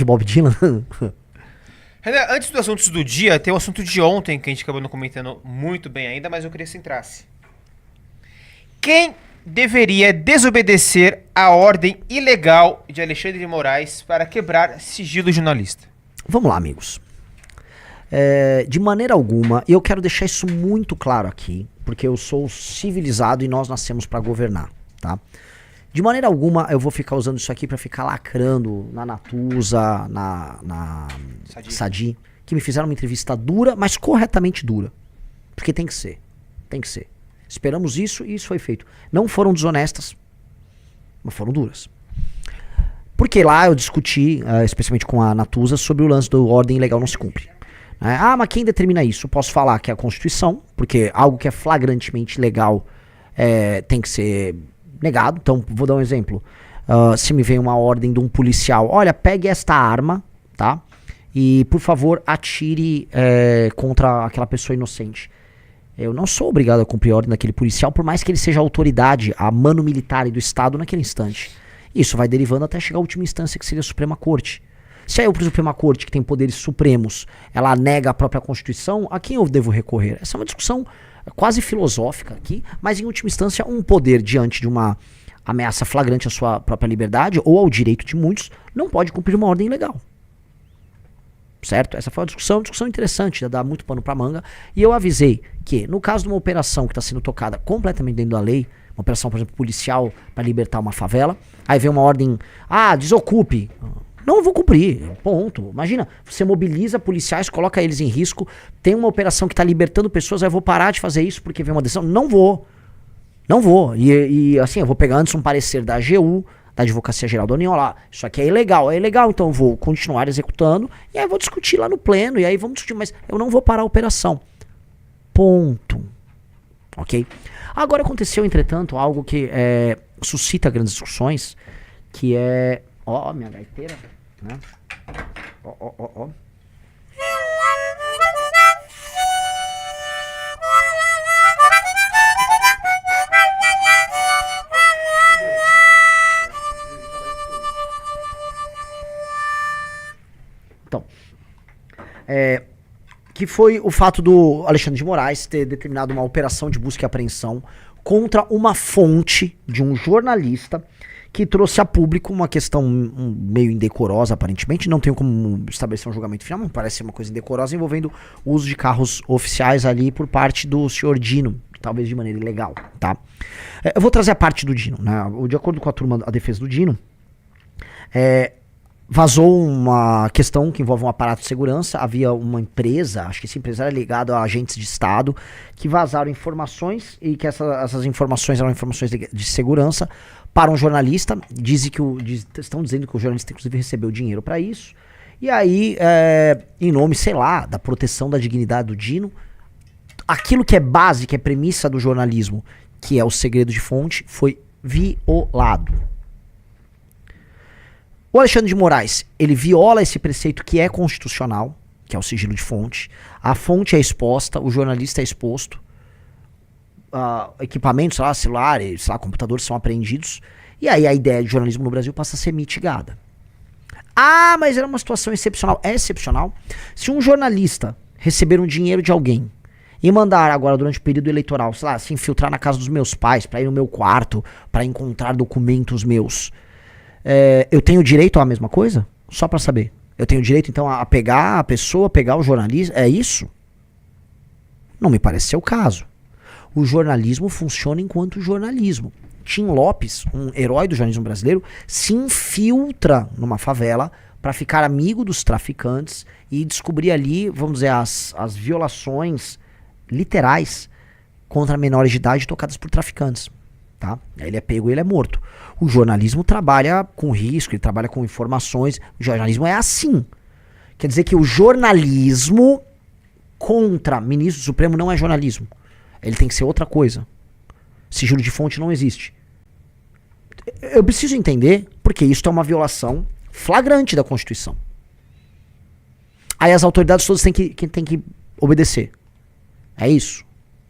De Bob Dylan. Renan, antes dos assuntos do dia, tem o assunto de ontem que a gente acabou não comentando muito bem ainda, mas eu queria que você entrasse. Quem deveria desobedecer a ordem ilegal de Alexandre de Moraes para quebrar sigilo jornalista? Vamos lá, amigos. De maneira alguma, e eu quero deixar isso muito claro aqui, porque eu sou civilizado e nós nascemos para governar, tá? De maneira alguma eu vou ficar usando isso aqui para ficar lacrando na Natuza, na Sadi, que me fizeram uma entrevista dura, mas corretamente dura. Porque tem que ser. Tem que ser. Esperamos isso e isso foi feito. Não foram desonestas, mas foram duras. Porque lá eu discuti, especialmente com a Natuza, sobre o lance do ordem ilegal não se cumpre. Mas quem determina isso? Eu posso falar que é a Constituição, porque algo que é flagrantemente legal tem que ser negado. Então, vou dar um exemplo. Se me vem uma ordem de um policial, olha, pegue esta arma, tá? E, por favor, atire contra aquela pessoa inocente. Eu não sou obrigado a cumprir a ordem daquele policial, por mais que ele seja a autoridade, a mano militar do Estado naquele instante. Isso vai derivando até chegar à última instância, que seria a Suprema Corte. Se a Suprema Corte, que tem poderes supremos, ela nega a própria Constituição, a quem eu devo recorrer? Essa é uma discussão quase filosófica aqui, mas em última instância um poder diante de uma ameaça flagrante à sua própria liberdade ou ao direito de muitos não pode cumprir uma ordem ilegal. Certo? Essa foi uma discussão interessante, dá muito pano pra manga, e eu avisei que no caso de uma operação que está sendo tocada completamente dentro da lei, uma operação, por exemplo, policial para libertar uma favela, aí vem uma ordem, desocupe. Não vou cumprir, ponto. Imagina, você mobiliza policiais, coloca eles em risco, tem uma operação que está libertando pessoas, aí eu vou parar de fazer isso porque vem uma decisão. Não vou. E assim, eu vou pegar antes um parecer da AGU, da Advocacia Geral da União, lá, isso aqui é ilegal, então eu vou continuar executando, e aí eu vou discutir lá no pleno, e aí vamos discutir, mas eu não vou parar a operação. Ponto. Ok? Agora aconteceu, entretanto, algo que suscita grandes discussões, que é... Ó, minha gaiteira, né? Ó. Então, que foi o fato do Alexandre de Moraes ter determinado uma operação de busca e apreensão contra uma fonte de um jornalista que trouxe a público uma questão meio indecorosa, aparentemente. Não tenho como estabelecer um julgamento final, mas parece ser uma coisa indecorosa, envolvendo o uso de carros oficiais ali por parte do senhor Dino, talvez de maneira ilegal, tá? Eu vou trazer a parte do Dino, né? De acordo com a turma, a defesa do Dino, vazou uma questão que envolve um aparato de segurança. Havia uma empresa, acho que essa empresa era ligada a agentes de Estado, que vazaram informações, e que essas informações eram informações de segurança para um jornalista. Estão dizendo que o jornalista inclusive recebeu dinheiro para isso. E aí, em nome, sei lá, da proteção da dignidade do Dino, aquilo que é base, que é premissa do jornalismo, que é o segredo de fonte, foi violado. O Alexandre de Moraes, ele viola esse preceito que é constitucional, que é o sigilo de fonte. A fonte é exposta, o jornalista é exposto. Equipamentos, sei lá, celulares, sei lá, computadores são apreendidos. E aí a ideia de jornalismo no Brasil passa a ser mitigada. Mas era uma situação excepcional. É excepcional. Se um jornalista receber um dinheiro de alguém e mandar agora durante o período eleitoral, sei lá, se infiltrar na casa dos meus pais, pra ir no meu quarto, pra encontrar documentos meus, eu tenho direito à mesma coisa? Só pra saber. Eu tenho direito, então, a pegar a pessoa, pegar o jornalista? É isso? Não me parece ser o caso. O jornalismo funciona enquanto jornalismo. Tim Lopes, um herói do jornalismo brasileiro, se infiltra numa favela para ficar amigo dos traficantes e descobrir ali, vamos dizer, as violações literais contra menores de idade tocadas por traficantes. Tá? Ele é pego e ele é morto. O jornalismo trabalha com risco, ele trabalha com informações. O jornalismo é assim. Quer dizer que o jornalismo contra ministro do Supremo não é jornalismo. Ele tem que ser outra coisa. Sigilo de fonte não existe. Eu preciso entender porque isso é uma violação flagrante da Constituição. Aí as autoridades todas têm que obedecer. É isso.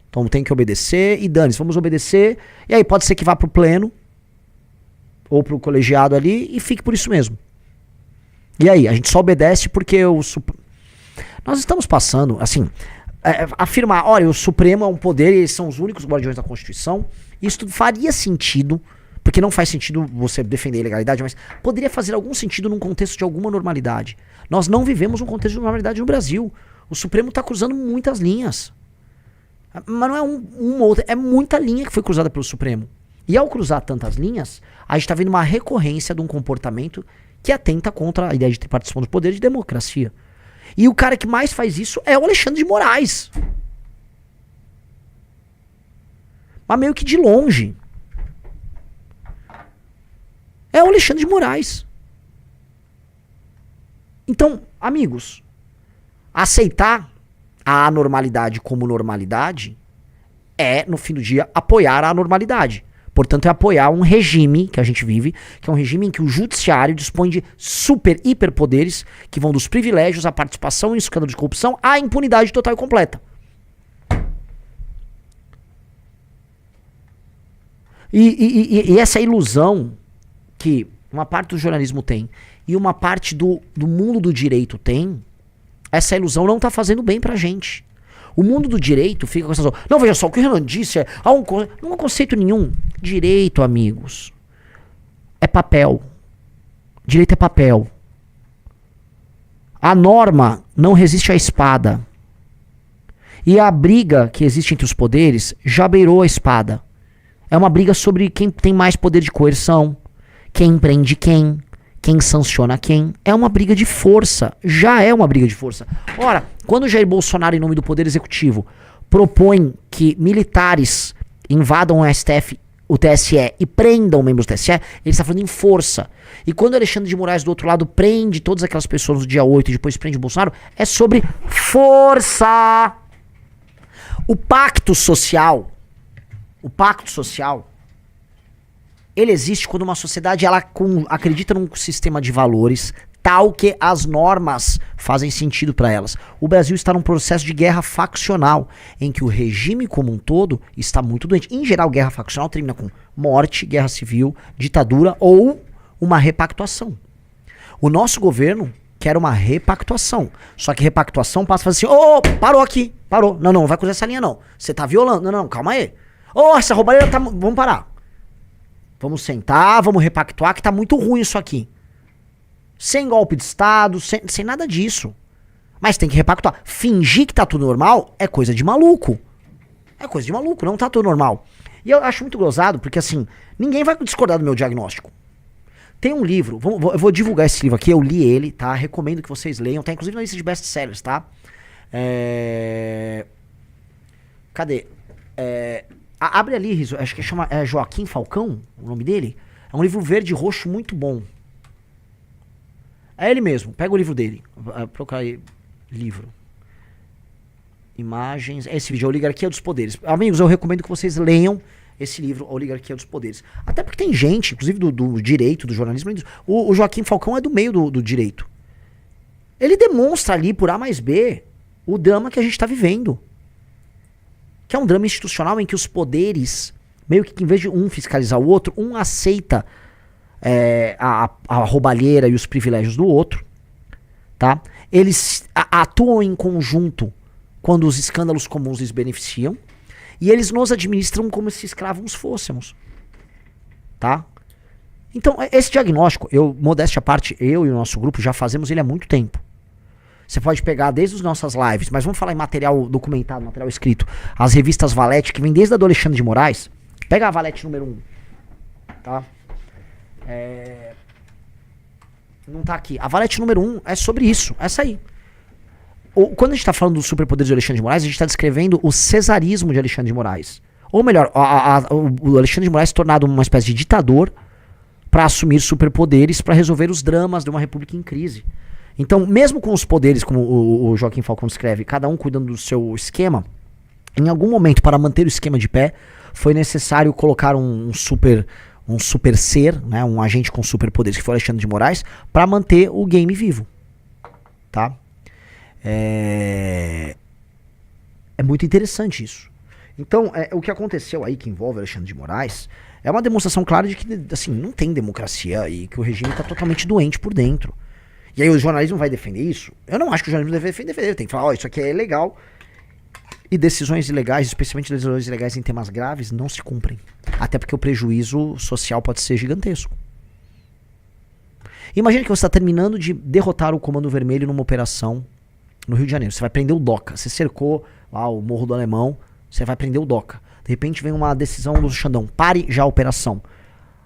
Então tem que obedecer e dane-se, vamos obedecer. E aí pode ser que vá pro pleno ou pro colegiado ali e fique por isso mesmo. E aí, a gente só obedece porque nós estamos passando, assim, afirmar, olha, o Supremo é um poder e eles são os únicos guardiões da Constituição. Isso tudo faria sentido, porque não faz sentido você defender a ilegalidade, mas poderia fazer algum sentido num contexto de alguma normalidade. Nós não vivemos um contexto de normalidade no Brasil. O Supremo está cruzando muitas linhas. Mas não é uma ou outra, é muita linha que foi cruzada pelo Supremo. E ao cruzar tantas linhas, a gente está vendo uma recorrência de um comportamento que atenta contra a ideia de participação do poder e de democracia. E o cara que mais faz isso é o Alexandre de Moraes. Mas meio que de longe. É o Alexandre de Moraes. Então, amigos, aceitar a anormalidade como normalidade é, no fim do dia, apoiar a anormalidade. Portanto, é apoiar um regime que a gente vive, que é um regime em que o judiciário dispõe de super, hiperpoderes que vão dos privilégios à participação em escândalo de corrupção à impunidade total e completa. E essa ilusão que uma parte do jornalismo tem e uma parte do mundo do direito tem, essa ilusão não tá fazendo bem pra gente. O mundo do direito fica com essa ilusão. Não, veja só, o que o Renan disse não é conceito nenhum. Direito, amigos, é papel. Direito é papel. A norma não resiste à espada. E a briga que existe entre os poderes já beirou a espada. É uma briga sobre quem tem mais poder de coerção, quem prende quem sanciona quem. É uma briga de força. Já é uma briga de força. Ora, quando Jair Bolsonaro, em nome do Poder Executivo, propõe que militares invadam o STF, o TSE e prendam membros do TSE, ele está falando em força. E quando Alexandre de Moraes, do outro lado, prende todas aquelas pessoas no dia 8 e depois prende o Bolsonaro, é sobre força. O pacto social, ele existe quando uma sociedade acredita num sistema de valores tal que as normas fazem sentido para elas. O Brasil está num processo de guerra faccional, em que o regime como um todo está muito doente. Em geral, guerra faccional termina com morte, guerra civil, ditadura ou uma repactuação. O nosso governo quer uma repactuação. Só que repactuação passa a fazer assim, parou aqui, parou. Não vai cruzar essa linha não. Você tá violando. Não, calma aí. Essa roubalheira tá... Vamos parar. Vamos sentar, vamos repactuar, que tá muito ruim isso aqui. Sem golpe de Estado, sem nada disso. Mas tem que repactuar. Fingir que tá tudo normal é coisa de maluco. É coisa de maluco, não tá tudo normal. E eu acho muito gozado, porque assim, ninguém vai discordar do meu diagnóstico. Tem um livro, eu vou divulgar esse livro aqui, eu li ele, tá? Recomendo que vocês leiam, tá inclusive na lista de best-sellers, tá? Cadê? Abre ali, Riso, acho que chama Joaquim Falcão, o nome dele. É um livro verde e roxo muito bom. É ele mesmo, pega o livro dele. Procura aí, livro. Imagens, esse vídeo, A Oligarquia dos Poderes. Amigos, eu recomendo que vocês leiam esse livro, A Oligarquia dos Poderes. Até porque tem gente, inclusive do direito, do jornalismo, o Joaquim Falcão é do meio do direito. Ele demonstra ali, por A mais B, o drama que a gente está vivendo. Que é um drama institucional em que os poderes, meio que em vez de um fiscalizar o outro, um aceita a roubalheira e os privilégios do outro, tá? Eles atuam em conjunto quando os escândalos comuns lhes beneficiam, e eles nos administram como se escravos fôssemos, tá? Então, esse diagnóstico, modéstia à parte, eu e o nosso grupo já fazemos ele há muito tempo. Você pode pegar desde as nossas lives, mas vamos falar em material documentado, material escrito. As revistas Valete, que vem desde a do Alexandre de Moraes. Pega a Valete número 1. Tá? Não tá aqui. A Valete número 1 é sobre isso. Essa aí. Quando a gente tá falando dos superpoderes de Alexandre de Moraes, a gente tá descrevendo o cesarismo de Alexandre de Moraes. Ou melhor, o Alexandre de Moraes tornado uma espécie de ditador para assumir superpoderes para resolver os dramas de uma república em crise. Então, mesmo com os poderes, como o Joaquim Falcão descreve, cada um cuidando do seu esquema, em algum momento, para manter o esquema de pé, foi necessário colocar um super ser, né, um agente com superpoderes, que foi Alexandre de Moraes, para manter o game vivo. Tá? É muito interessante isso. Então, o que aconteceu aí, que envolve Alexandre de Moraes, é uma demonstração clara de que assim, não tem democracia e que o regime está totalmente doente por dentro. E aí o jornalismo vai defender isso? Eu não acho que o jornalismo deve defender. Tem que falar, isso aqui é ilegal. E decisões ilegais, especialmente decisões ilegais em temas graves, não se cumprem. Até porque o prejuízo social pode ser gigantesco. Imagina que você está terminando de derrotar o Comando Vermelho numa operação no Rio de Janeiro. Você vai prender o DOCA. Você cercou lá o Morro do Alemão, você vai prender o DOCA. De repente vem uma decisão do Xandão. Pare já a operação.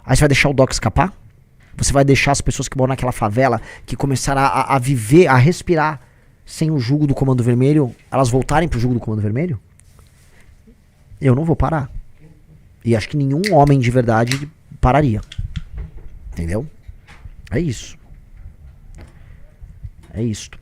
Aí você vai deixar o DOCA escapar? Você vai deixar as pessoas que moram naquela favela, que começaram a viver, a respirar sem o jugo do Comando Vermelho, elas voltarem pro jugo do Comando Vermelho? Eu não vou parar. E acho que nenhum homem de verdade pararia. Entendeu? É isso. É isto.